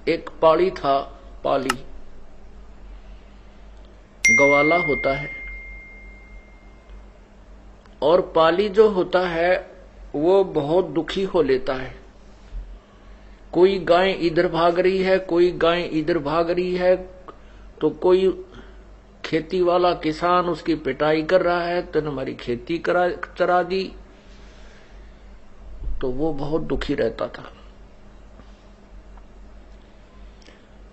एक पाली था, पाली गवाला होता है, और पाली जो होता है वो बहुत दुखी हो लेता है। कोई गाय इधर भाग रही है, कोई गाय इधर भाग रही है, तो कोई खेती वाला किसान उसकी पिटाई कर रहा है, तो हमारी खेती चरा दी, तो वो बहुत दुखी रहता था।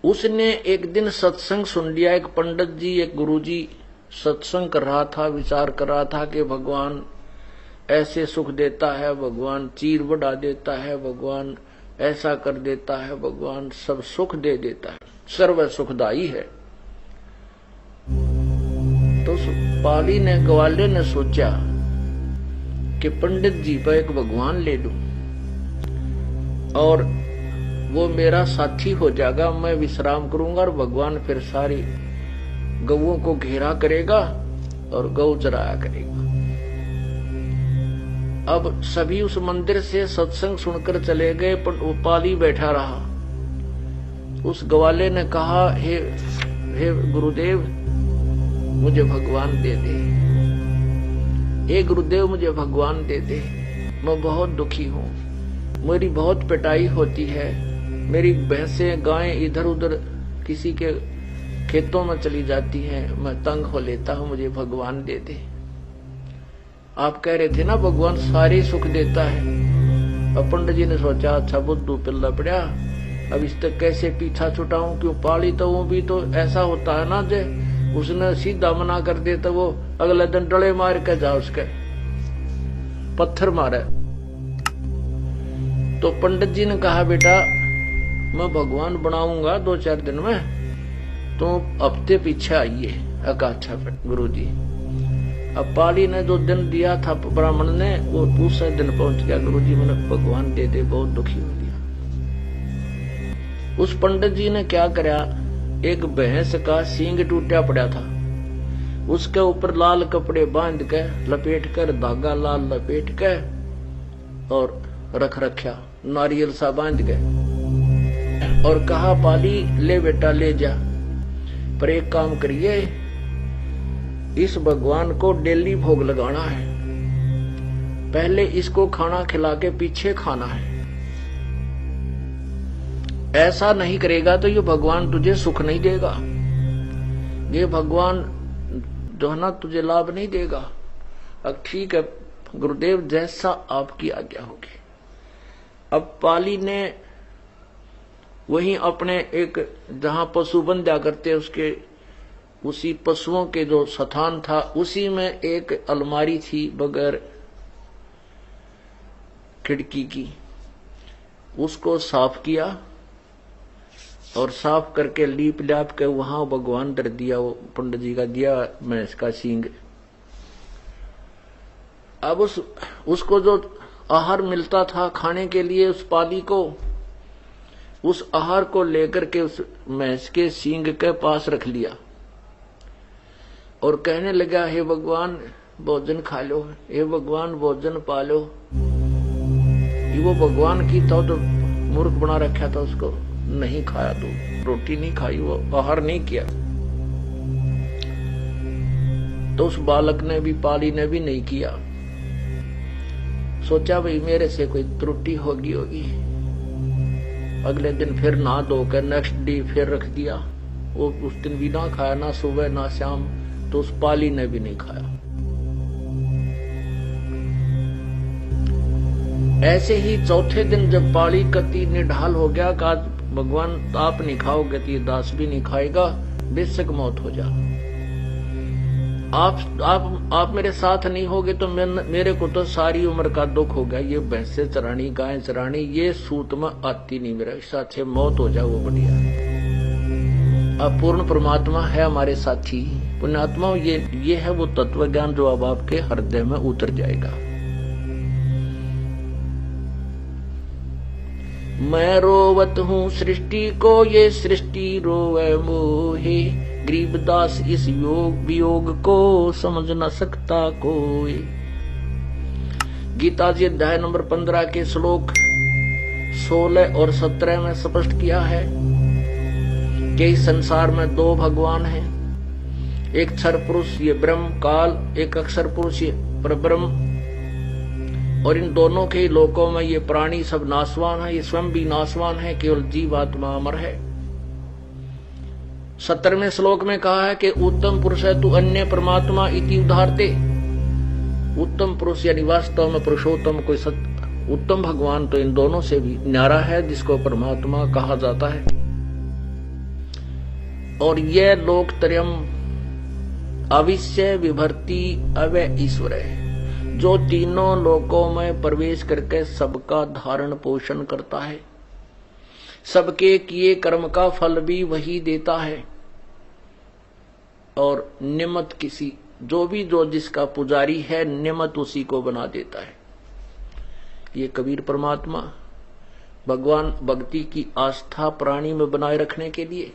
उसने एक दिन सत्संग सुन लिया। एक पंडित जी, एक गुरुजी सत्संग कर रहा था, विचार कर रहा था कि भगवान ऐसे सुख देता है, भगवान चीर बढ़ा देता है, भगवान ऐसा कर देता है, भगवान सब सुख दे देता है, सर्व सुखदाई है। तो पाली ने, ग्वाले ने सोचा कि पंडित जी पर एक भगवान ले लूं और वो मेरा साथी हो जाएगा, मैं विश्राम करूंगा और भगवान फिर सारी गौओं को घेरा करेगा और गौ चराया करेगा। अब सभी उस मंदिर से सत्संग सुनकर चले गए, पर वो पाली बैठा रहा। उस ग्वाले ने कहा, हे गुरुदेव, मुझे भगवान दे दे, हे गुरुदेव मुझे भगवान दे दे, मैं बहुत दुखी हूं, मेरी बहुत पिटाई होती है, मेरी भैंसें गायें इधर उधर किसी के खेतों में चली जाती हैं, मैं तंग हो लेता हूं, मुझे भगवान दे दे। आप कह रहे थे ना भगवान सारे सुख देता है। अब पंडित जी ने सोचा, अच्छा बुद्धू पिल्ला पड़ा, अब इस तक कैसे पीछा छुटाऊं, क्यों पाली तो वो भी तो ऐसा होता है ना, जे उसने सीधा मना कर दे तो वो अगले दिन डले मार के जा, उसके पत्थर मारे। तो पंडित जी ने कहा, बेटा मैं भगवान बनाऊंगा 2-4 दिन में, तो हफ्ते पीछे आइए। अच्छा गुरु जी। अब पाली ने जो दिन दिया था ब्राह्मण ने, वो दूसरे दिन पहुंच गया, गुरु जी मैंने भगवान दे दे, बहुत दुखी हो गया। उस पंडित जी ने क्या करा, एक भैंस का सींग टूटा पड़ा था, उसके ऊपर लाल कपड़े बांध के लपेट कर, धागा लाल लपेट के और रख रखा, नारियल सा बांध के, और कहा, पाली ले बेटा ले जा, पर एक काम करिए, इस भगवान को डेली भोग लगाना है, पहले इसको खाना खिला के पीछे खाना है। ऐसा नहीं करेगा तो ये भगवान तुझे सुख नहीं देगा, ये भगवान जो है ना तुझे लाभ नहीं देगा। अब ठीक है गुरुदेव, जैसा आपकी आज्ञा होगी। अब पाली ने वहीं अपने एक, जहां पशु बंधा करते उसके, उसी पशुओं के जो स्थान था, उसी में एक अलमारी थी बगैर खिड़की की, उसको साफ किया और साफ करके लीप लाप के वहां भगवान धर दिया, वो पंडित जी का दिया भैंस का सींग। अब उसको जो आहार मिलता था खाने के लिए, उस पाली को, उस आहार को लेकर के उस भैंस के सींग के पास रख लिया और कहने लगा, हे भगवान भोजन खा लो, हे भगवान भोजन पा लो। वो भगवान की तो मूर्ख बना रखा था, उसको नहीं खाया, तो रोटी नहीं खाई, वो आहार नहीं किया। तो उस बालक ने भी, पाली ने भी नहीं किया। सोचा भाई मेरे से कोई त्रुटि होगी। अगले दिन फिर नहा धोकर नेक्स्ट डे फिर रख दिया, वो उस दिन भी ना खाया, ना सुबह ना शाम, तो उस पाली ने भी नहीं खाया। ऐसे ही चौथे दिन जब पाली कति निढाल हो गया, कहा भगवान आप नहीं खाओगे तो ये दास भी नहीं खाएगा, बेशक मौत हो जा, आप मेरे साथ नहीं होगे तो मेरे को तो सारी उम्र का दुख हो गया, ये भैंसे चरानी गाय चरानी ये सूत में आती नहीं, मेरा इससे अच्छे मौत हो जाए वो बढ़िया। अब पूर्ण परमात्मा है हमारे साथी, पुण्यात्मा ये है वो तत्व ज्ञान जो अब आपके हृदय में उतर जाएगा। मैं रोवत हूँ सृष्टि को, ये सृष्टि रोवे मोहे, गरीबदास इस वियोग को समझ न सकता कोई। गीता जी अध्याय नंबर 15 के श्लोक 16 और 17 में स्पष्ट किया है, कि इस संसार में दो भगवान हैं, एक क्षर पुरुष ये ब्रह्म काल, एक अक्षर पुरुष ये परब्रह्म, और इन दोनों के लोकों में ये प्राणी सब नाशवान है, ये स्वयं भी नाशवान है, केवल जीवात्मा अमर है। 17वें श्लोक में कहा है कि उत्तम पुरुष है तू अन्य परमात्मा इति उदाहरते। उत्तम पुरुष यानी वास्तव में पुरुषोत्तम कोई उत्तम भगवान तो इन दोनों से भी न्यारा है, जिसको परमात्मा कहा जाता है। और यह लोकत्रयम् अविश्य विभर्ति अव्यय ईश्वर है, जो तीनों लोकों में प्रवेश करके सबका धारण पोषण करता है, सबके किए कर्म का फल भी वही देता है, और निमित्त किसी जो जिसका पुजारी है निमित्त उसी को बना देता है। ये कबीर परमात्मा भगवान भक्ति की आस्था प्राणी में बनाए रखने के लिए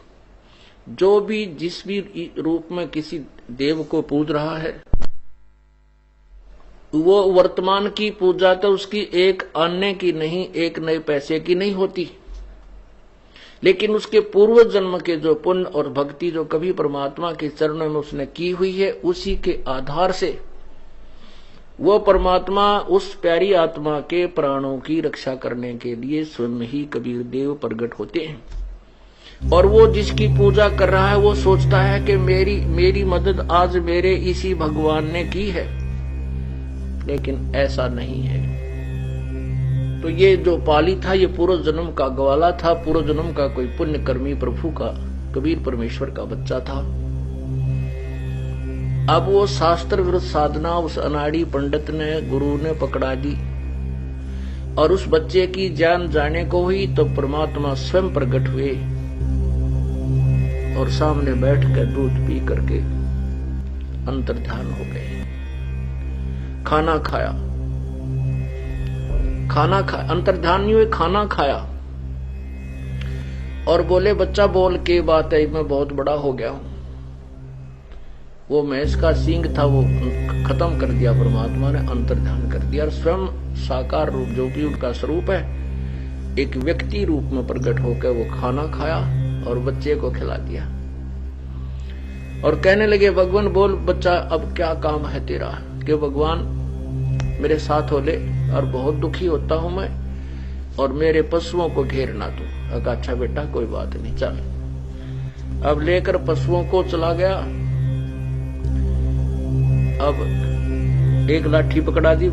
जो भी जिस भी रूप में किसी देव को पूज रहा है, वो वर्तमान की पूजा तो उसकी एक अन्य की नहीं, एक नए पैसे की नहीं होती, लेकिन उसके पूर्व जन्म के जो पुण्य और भक्ति जो कभी परमात्मा के चरणों में उसने की हुई है, उसी के आधार से वो परमात्मा उस प्यारी आत्मा के प्राणों की रक्षा करने के लिए स्वयं ही कबीर देव प्रकट होते हैं। और वो जिसकी पूजा कर रहा है वो सोचता है कि मेरी मदद आज मेरे इसी भगवान ने की है, लेकिन ऐसा नहीं है। तो ये जो पाली था ये पूर्व जन्म का ग्वाला था, पूर्व जन्म का कोई पुण्यकर्मी प्रभु का कबीर परमेश्वर का बच्चा था। अब वो शास्त्र विरुद्ध साधना उस अनाड़ी पंडित ने गुरु ने पकड़ा दी, और उस बच्चे की जान जाने को हुई तो परमात्मा स्वयं प्रकट हुए और सामने बैठ कर दूध पी करके अंतर्ध्यान हो गए। खाना खाया, अंतर्ध्यान नहीं हुए, खाना खाया और बोले बच्चा बोल के बात है मैं बहुत बड़ा हो गया हूं। वो भैंस का सींग था वो खत्म कर दिया परमात्मा ने, अंतर्ध्यान कर दिया, और स्वयं साकार रूप जो भी उनका स्वरूप है एक व्यक्ति रूप में प्रकट होकर वो खाना खाया और बच्चे को खिला दिया। और कहने लगे भगवान बोल बच्चा अब क्या काम है तेरा, कि भगवान मेरे साथ हो ले और बहुत दुखी होता हूं मैं, और मेरे पशुओं को घेर ना तू। अच्छा बेटा कोई बात नहीं चल। अब लेकर पशुओं को चला गया। अब एक लाठी पकड़ा दी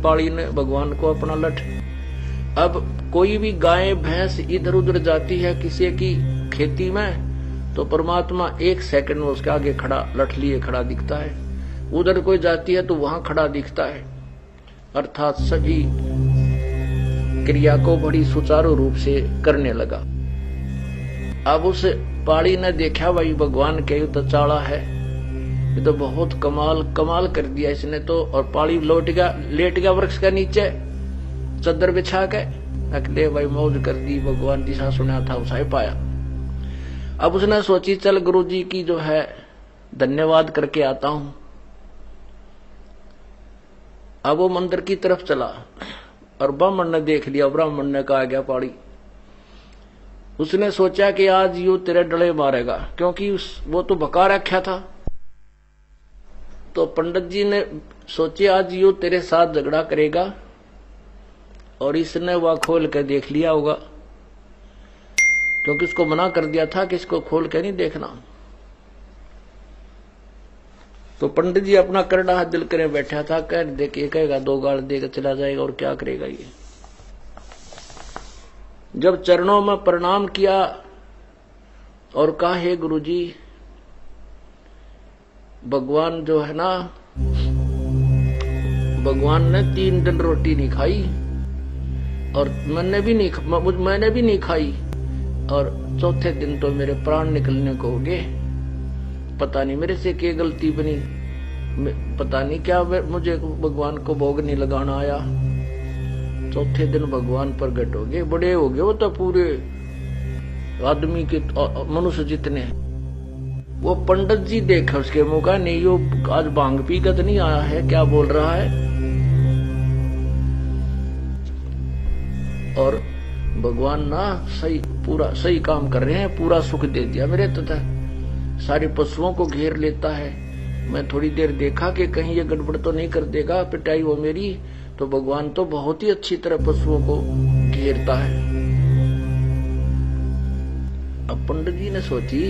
पाड़ी ने भगवान को अपना लठ। अब कोई भी गाय भैंस इधर उधर जाती है किसी की खेती में तो परमात्मा एक सेकंड में उसके आगे खड़ा लठ लिए खड़ा दिखता है, उधर कोई जाती है तो वहां खड़ा दिखता है। अर्थात सभी क्रिया को बड़ी सुचारू रूप से करने लगा। अब उस पाड़ी ने देखा भाई भगवान के तो चाड़ा है, ये तो बहुत कमाल कर दिया इसने तो। और पाड़ी लेट गया वृक्ष के नीचे चद्दर बिछा के, अकेले भाई मौज कर दी, भगवान दिशा सुना था उसा पाया। अब उसने सोची चल गुरुजी की जो है धन्यवाद करके आता हूं। अब वो मंदिर की तरफ चला और ब्राह्मण ने देख लिया, ब्राह्मण ने कहा गया पाड़ी। उसने सोचा कि आज यू तेरे डले मारेगा, क्योंकि वो तो भका रखा था। तो पंडित जी ने सोचे आज यू तेरे साथ झगड़ा करेगा, और इसने वह खोल कर देख लिया होगा, क्योंकि उसको मना कर दिया था कि इसको खोल के नहीं देखना। तो पंडित जी अपना करड़ा दिल करे बैठा था, कह देखिए कहेगा दो गाल देकर चला जाएगा और क्या करेगा ये। जब चरणों में प्रणाम किया और कहा हे गुरुजी भगवान जो है ना, भगवान ने 3 दिन रोटी नहीं खाई और मैंने भी नहीं खाई, और चौथे दिन तो मेरे प्राण निकलने को हो गए। पता नहीं मेरे से क्या गलती बनी, पता नहीं क्या मुझे भगवान को भोग नहीं लगाना आया। चौथे दिन भगवान प्रकट हो गए, बड़े हो गए वो तो पूरे आदमी के मनुष्य जितने। वो पंडित जी देखा उसके मुंह का, नहीं यो आज भांग पी कर नहीं आया है, क्या बोल रहा है। और भगवान ना पूरा सही काम कर रहे हैं, पूरा सुख दे दिया मेरे तथा सारे पशुओं को घेर लेता है। मैं थोड़ी देर देखा कि कहीं ये गड़बड़ तो नहीं कर देगा पिटाई वो मेरी, तो भगवान तो बहुत ही अच्छी तरह पशुओं को घेरता है। अब पंडित जी ने सोची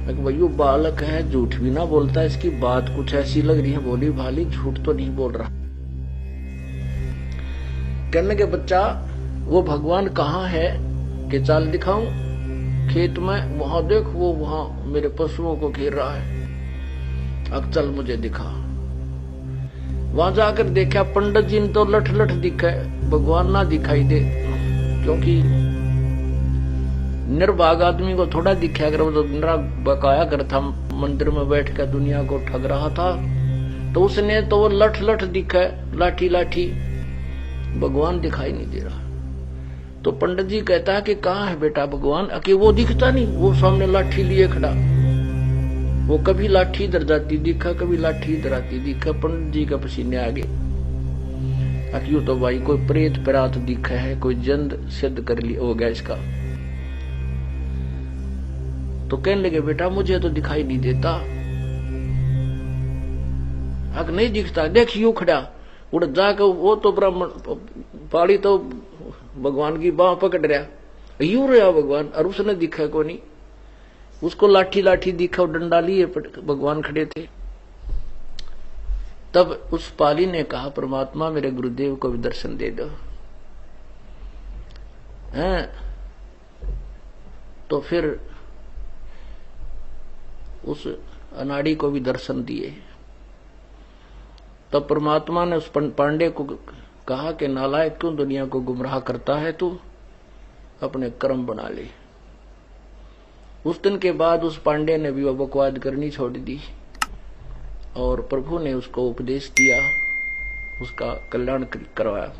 भाई वो बालक है, झूठ भी ना बोलता, इसकी बात कुछ ऐसी लग रही है, बोली भाली झूठ तो नहीं बोल रहा। कहने के बच्चा वो भगवान कहाँ है कि चाल दिखाऊं खेत में, वहां देख वो वहां मेरे पशुओं को घेर रहा है, अब चल मुझे दिखा। वहां जाकर देखा पंडित जी ने तो लठ लठ दिखा, भगवान ना दिखाई दे, क्योंकि निर्भाग आदमी को थोड़ा दिखा अगर वो तो बकाया कर था, मंदिर में बैठ कर दुनिया को ठग रहा था, तो उसने तो वो लठ लठ दिखा, लाठी लाठी, भगवान दिखाई नहीं दे रहा। तो पंडित जी कहता है कि कहाँ है बेटा भगवान, कि वो दिखता नहीं, वो सामने लाठी लिए खड़ा, वो कभी लाठी इधर जाती दिखा, कभी लाठी इधर आती दिखा। पंडित जी का पसीने आ गए, यूं तो भाई कोई प्रेत परात दिखा है, कोई जंद सिद्ध कर लिया हो गया इसका। तो कहने लगे बेटा मुझे तो दिखाई नहीं देता, अगर नहीं दिखता देख यूं खड़ा, उड़ जाकर वो तो ब्राह्मण पाड़ी तो भगवान की बाह पकड़ रहा, यूं रहा भगवान, और उसने दिखा को नहीं, उसको लाठी लाठी दिखा, डंडा लिए भगवान खड़े थे। तब उस पाली ने कहा परमात्मा मेरे गुरुदेव को भी दर्शन दे दो। तो फिर उस अनाड़ी को भी दर्शन दिए। तब परमात्मा ने उस पांडे को कहा कि नालायक क्यों दुनिया को गुमराह करता है, तू अपने कर्म बना ले। उस दिन के बाद उस पांडे ने भी बकवाद करनी छोड़ दी और प्रभु ने उसको उपदेश दिया, उसका कल्याण करवाया।